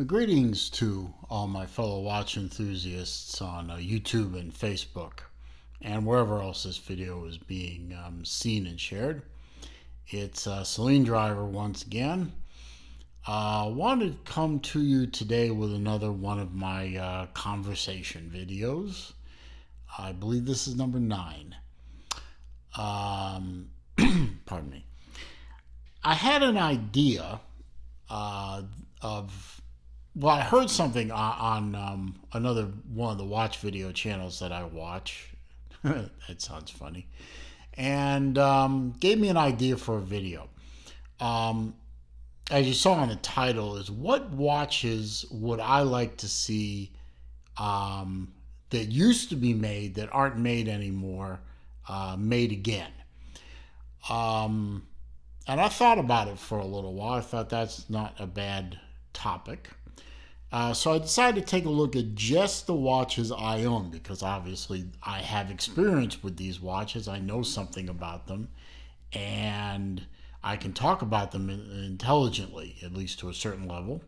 Greetings to all my fellow watch enthusiasts on YouTube and Facebook and wherever else this video is being seen and shared. It's Celine Driver once again. Wanted to come to you today with another one of my conversation videos. I believe this is number 9. Pardon me. I had an idea of I heard something on another one of the watch video channels that I watch. That sounds funny. And gave me an idea for a video. As you saw on the title, is what watches would I like to see that used to be made that aren't made anymore, made again. And I thought about it for a little while. I thought that's not a bad topic. So I decided to take a look at just the watches I own because obviously I have experience with these watches. I know something about them and I can talk about them intelligently, at least to a certain level.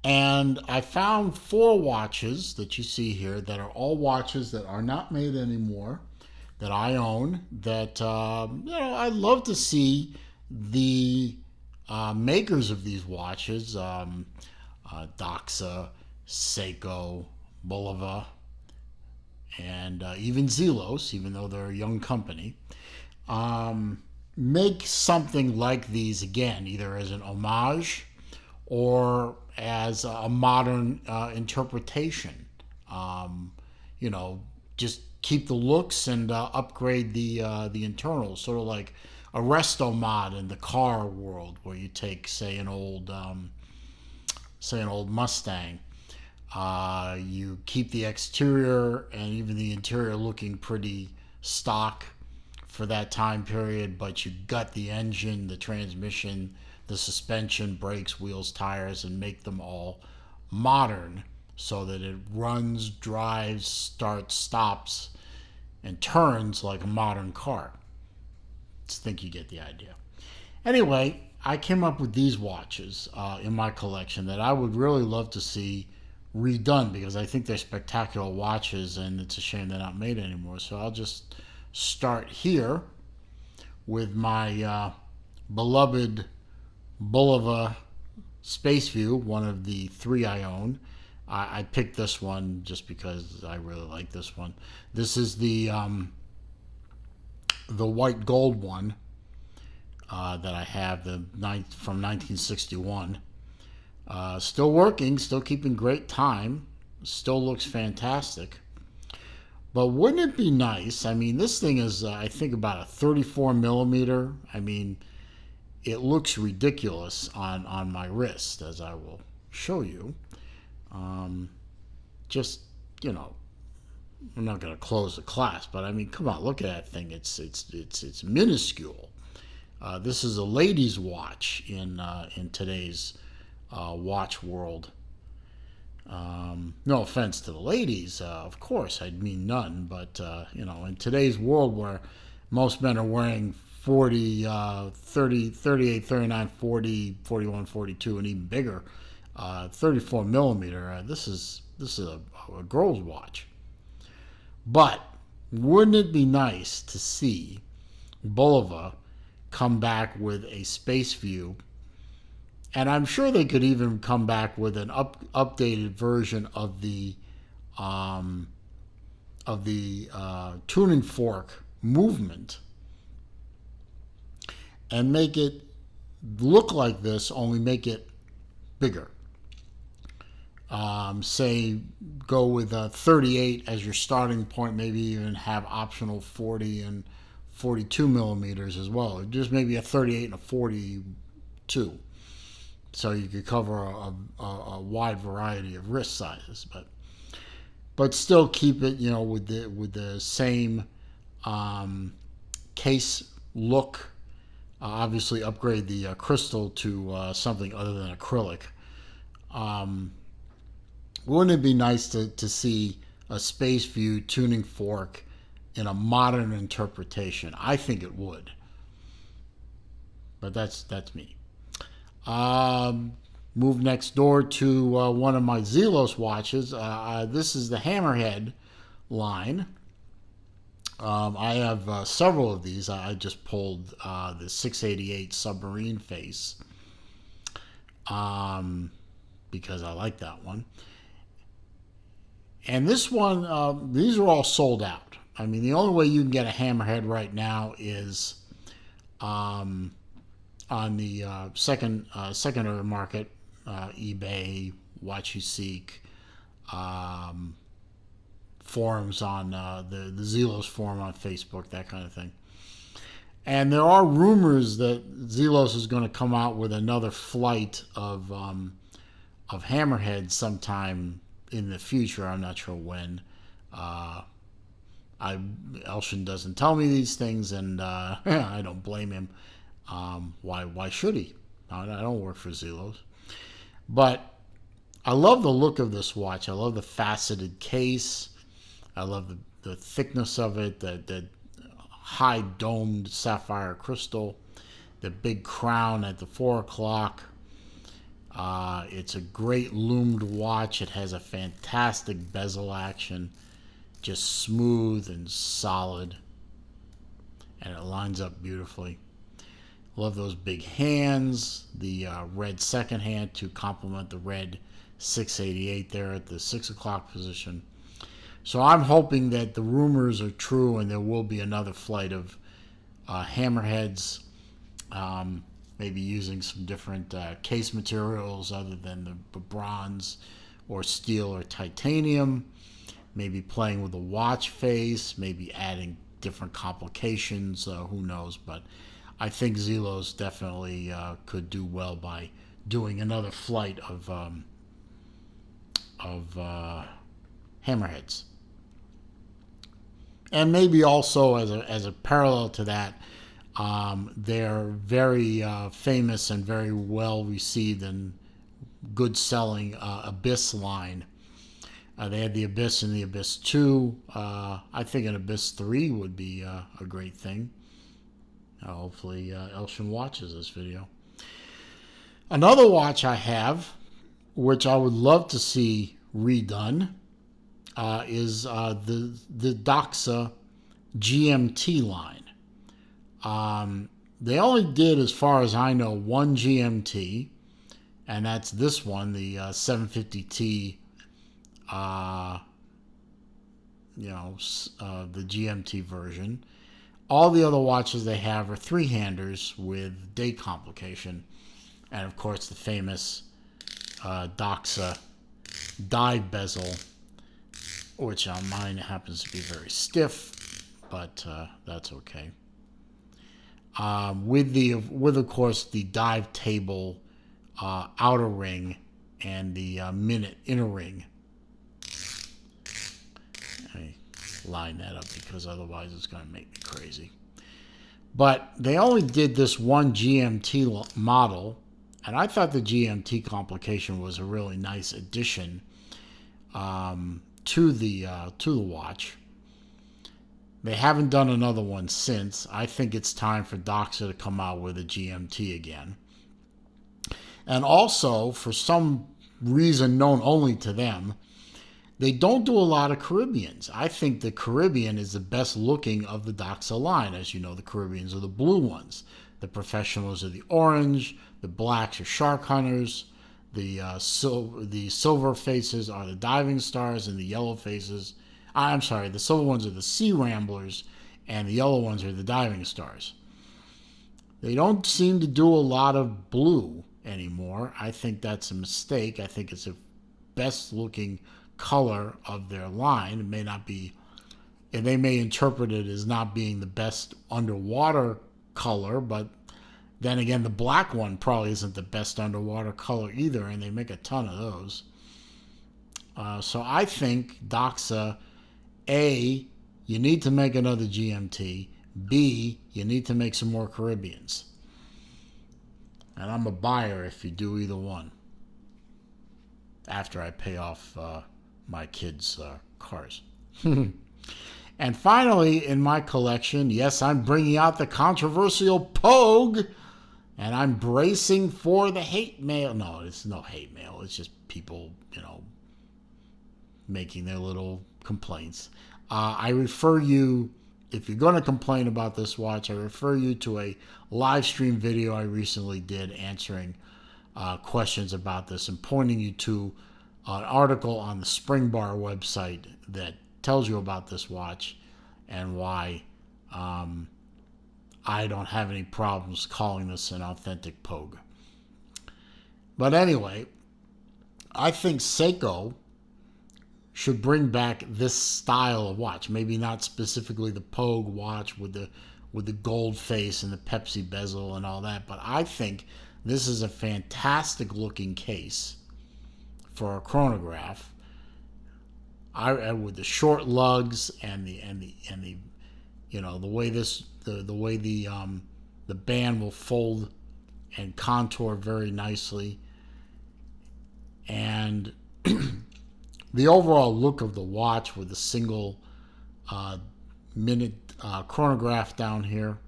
And I found 4 watches that you see here that are all watches that are not made anymore, that I own, that I love to see the makers of these watches, Doxa, Seiko, Bulova, and even Zelos, even though they're a young company, make something like these again, either as an homage or as a modern interpretation. Just keep the looks and upgrade the internals, sort of like a resto mod in the car world, where you take, say, an old Mustang. You keep the exterior and even the interior looking pretty stock for that time period, but you gut the engine, the transmission, the suspension, brakes, wheels, tires, and make them all modern so that it runs, drives, starts, stops, and turns like a modern car. I think you get the idea. Anyway, I came up with these watches in my collection that I would really love to see redone because I think they're spectacular watches and it's a shame they're not made anymore. So I'll just start here with my beloved Bulova Space View, one of the 3 I own. I picked this one just because I really like this one. This is the white gold one that I have, from 1961. Still working, still keeping great time, still looks fantastic. But wouldn't it be nice? I mean, this thing is, I think, about a 34 millimeter. I mean, it looks ridiculous on my wrist, as I will show you. Just, I'm not going to close the class, but I mean, come on, look at that thing. It's minuscule. This is a lady's watch in today's watch world. No offense to the ladies, of course, I mean none, but in today's world where most men are wearing 40, 30, 38, 39, 40, 41, 42, and even bigger, 34 millimeter, this is a girl's watch. But wouldn't it be nice to see Bulova come back with a Space View? And I'm sure they could even come back with an updated version of the tuning fork movement and make it look like this, only make it bigger. Say, go with a 38 as your starting point, maybe even have optional 40 and 42 millimeters as well. Just maybe a 38 and a 42. So you could cover a wide variety of wrist sizes, but still keep it, with the same case look. Obviously, upgrade the crystal to something other than acrylic. Wouldn't it be nice to see a Space View tuning fork in a modern interpretation? I think it would. But that's me. move next door to one of my Zelos watches. This is the Hammerhead line. I have several of these. I just pulled the 688 submarine face because I like that one. And this one, these are all sold out. I mean, the only way you can get a Hammerhead right now is on the secondary market, eBay, Watch You Seek, forums on the Zelos forum on Facebook, that kind of thing. And there are rumors that Zelos is going to come out with another flight of Hammerheads sometime in the future. I'm not sure when. Elshin doesn't tell me these things, and I don't blame him. Why should he? I don't work for Zelos. But I love the look of this watch. I love the faceted case. I love the thickness of it, the high domed sapphire crystal, the big crown at the 4 o'clock. It's a great loomed watch. It has a fantastic bezel action, just smooth and solid, and it lines up beautifully. Love those big hands, the red second hand to complement the red 688 there at the 6 o'clock position. So I'm hoping that the rumors are true and there will be another flight of Hammerheads, maybe using some different case materials other than the bronze or steel or titanium, maybe playing with the watch face, maybe adding different complications, who knows. But I think Zelos definitely could do well by doing another flight of Hammerheads. And maybe also as a parallel to that, they're very famous and very well received and good selling Abyss line. They had the Abyss and the Abyss 2. I think an Abyss 3 would be a great thing. Hopefully Elshin watches this video. Another watch I have, which I would love to see redone, is the Doxa GMT line. They only did, as far as I know, one GMT, and that's this one, the 750T, the GMT version. All the other watches they have are three-handers with date complication, and of course the famous Doxa dive bezel, which on mine happens to be very stiff, but that's okay. With of course the dive table outer ring and the minute inner ring. Let me line that up because otherwise it's going to make me crazy. But they only did this one GMT model, and I thought the GMT complication was a really nice addition to the watch. They haven't done another one since. I think it's time for Doxa to come out with a GMT again. And also, for some reason known only to them, they don't do a lot of Caribbeans. I think the Caribbean is the best looking of the Doxa line. As you know, the Caribbeans are the blue ones. The professionals are the orange. The blacks are shark hunters. The silver faces are the diving stars, and the yellow faces, the silver ones are the sea ramblers, and the yellow ones are the diving stars. They don't seem to do a lot of blue anymore. I think that's a mistake. I think it's the best looking color of their line. It may not be, and they may interpret it as not being the best underwater color, but then again, the black one probably isn't the best underwater color either, and they make a ton of those. So I think Doxa, A, you need to make another GMT. B, you need to make some more Caribbeans. And I'm a buyer if you do either one, after I pay off my kids' cars. And finally, in my collection, yes, I'm bringing out the controversial Pogue, And I'm bracing for the hate mail. No, it's no hate mail. It's just people, making their little complaints. I refer you, if you're going to complain about this watch, I refer you to a live stream video I recently did answering questions about this and pointing you to an article on the Spring Bar website that tells you about this watch and why I don't have any problems calling this an authentic Pogue. But anyway, I think Seiko should bring back this style of watch. Maybe not specifically the Pogue watch with the gold face and the Pepsi bezel and all that, but I think this is a fantastic looking case for a chronograph. With the short lugs and the the way the band will fold and contour very nicely, and the overall look of the watch with the single minute chronograph down here,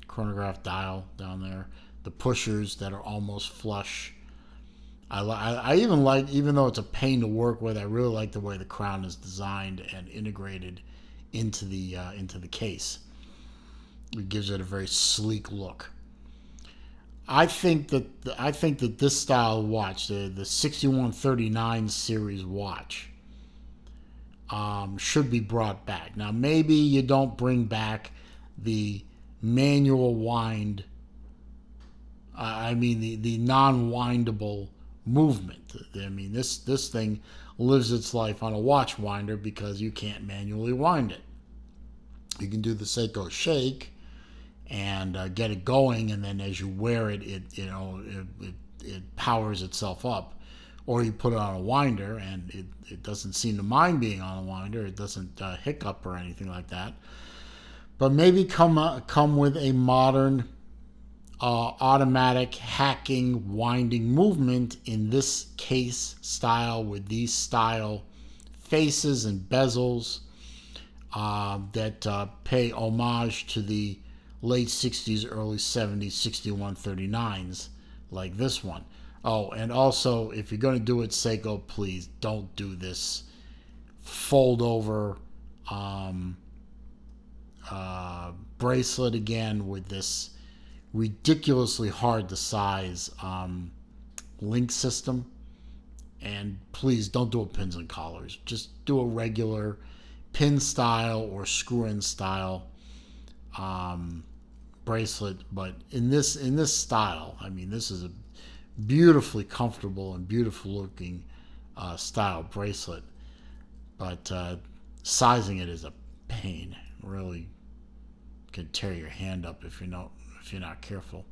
chronograph dial down there, the pushers that are almost flush. I even like, even though it's a pain to work with, I really like the way the crown is designed and integrated into the case. It gives it a very sleek look. I think that this style of watch, the 6139 series watch, should be brought back. Now, maybe you don't bring back the manual wind. The non-windable movement. I mean, this thing lives its life on a watch winder because you can't manually wind it. You can do the Seiko shake and get it going, and then as you wear it, it powers itself up. Or you put it on a winder, and it doesn't seem to mind being on a winder. It doesn't hiccup or anything like that. But maybe come with a modern automatic hacking winding movement in this case style with these style faces and bezels that pay homage to the late 60s, early 70s 6139s like this one. Oh, and also, if you're going to do it, Seiko, please don't do this fold over bracelet again with this ridiculously hard to size link system. And please don't do a pins and collars. Just do a regular pin style or screw-in style bracelet. But in this style, I mean, this is a beautifully comfortable and beautiful looking style bracelet. But sizing it is a pain. Really could tear your hand up if you're not careful.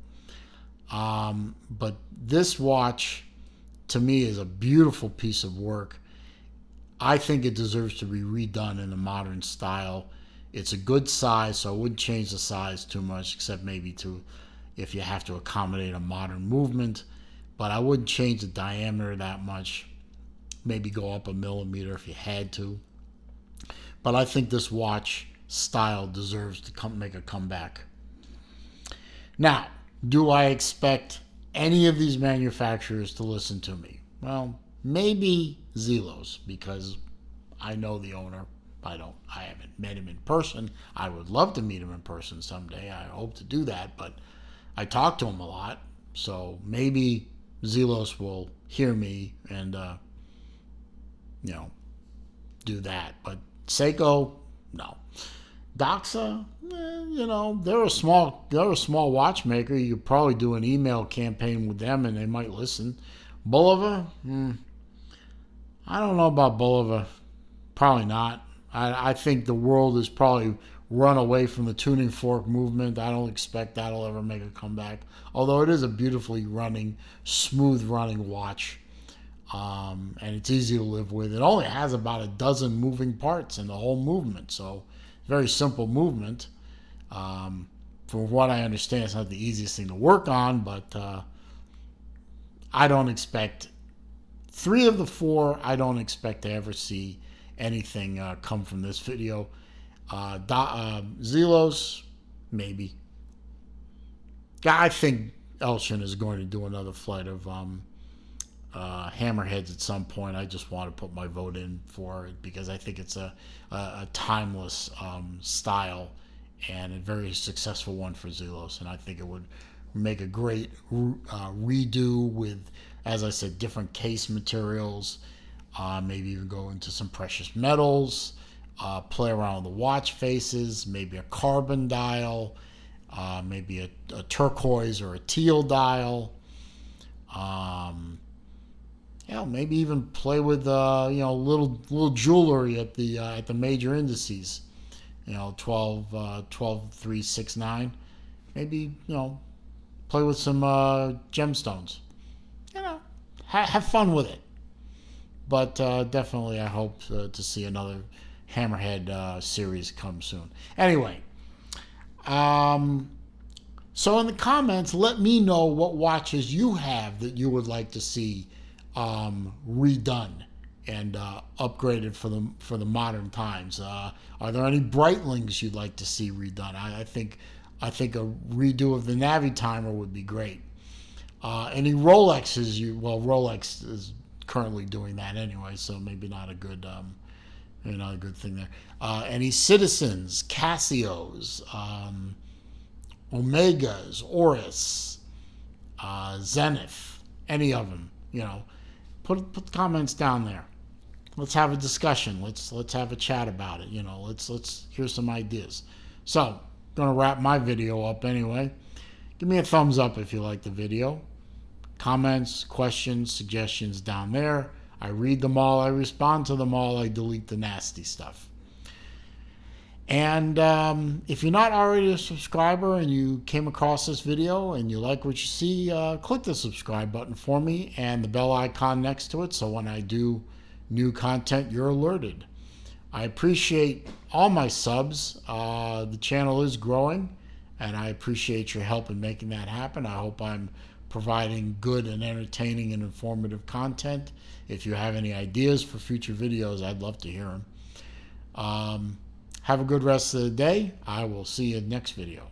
But this watch, to me, is a beautiful piece of work. I think it deserves to be redone in a modern style. It's a good size, so I wouldn't change the size too much, except maybe if you have to accommodate a modern movement. But I wouldn't change the diameter that much. Maybe go up a millimeter if you had to. But I think this watch style deserves to make a comeback. Now, do I expect any of these manufacturers to listen to me? Well, maybe Zelos, because I know the owner. I haven't met him in person. I would love to meet him in person someday. I hope to do that, but I talk to him a lot. So maybe Zelos will hear me and, do that. But Seiko, no. Doxa, they're a small watchmaker. You could probably do an email campaign with them and they might listen. Bulova, I don't know about Bulova. Probably not. I think the world has probably run away from the tuning fork movement. I don't expect that'll ever make a comeback. Although it is a beautifully running, smooth running watch. And it's easy to live with. It only has about a dozen moving parts in the whole movement. So very simple movement. From what I understand, it's not the easiest thing to work on, but I don't expect, 3 of the 4, I don't expect to ever see anything come from this video. Zelos, maybe. I think Elshin is going to do another flight of Hammerheads at some point. I just want to put my vote in for it because I think it's a timeless style and a very successful one for Zelos. And I think it would make a great redo with, as I said, different case materials, maybe even go into some precious metals, play around with the watch faces, maybe a carbon dial, maybe a turquoise or a teal dial. Maybe even play with little jewelry at the major indices. 12, 3, 6, 9. Maybe play with some gemstones. Have fun with it. But definitely, I hope to see another Hammerhead series come soon. Anyway, so in the comments, let me know what watches you have that you would like to see redone and upgraded for the modern times. Are there any Breitlings you'd like to see redone? I think a redo of the Navi timer would be great. Any Rolexes Rolex is currently doing that anyway, so maybe not a good thing there. Any Citizens, Casios, Omegas, Oris, Zenith, any of them, put the comments down there. Let's have a discussion. Let's have a chat about it. Let's hear some ideas. So, I'm gonna wrap my video up anyway. Give me a thumbs up if you like the video. Comments, questions, suggestions down there. I read them all. I respond to them all. I delete the nasty stuff. And if you're not already a subscriber and you came across this video and you like what you see, click the subscribe button for me and the bell icon next to it so when I do new content, you're alerted. I appreciate all my subs. The channel is growing, and I appreciate your help in making that happen. I hope I'm providing good and entertaining and informative content. If you have any ideas for future videos, I'd love to hear them. Have a good rest of the day. I will see you in the next video.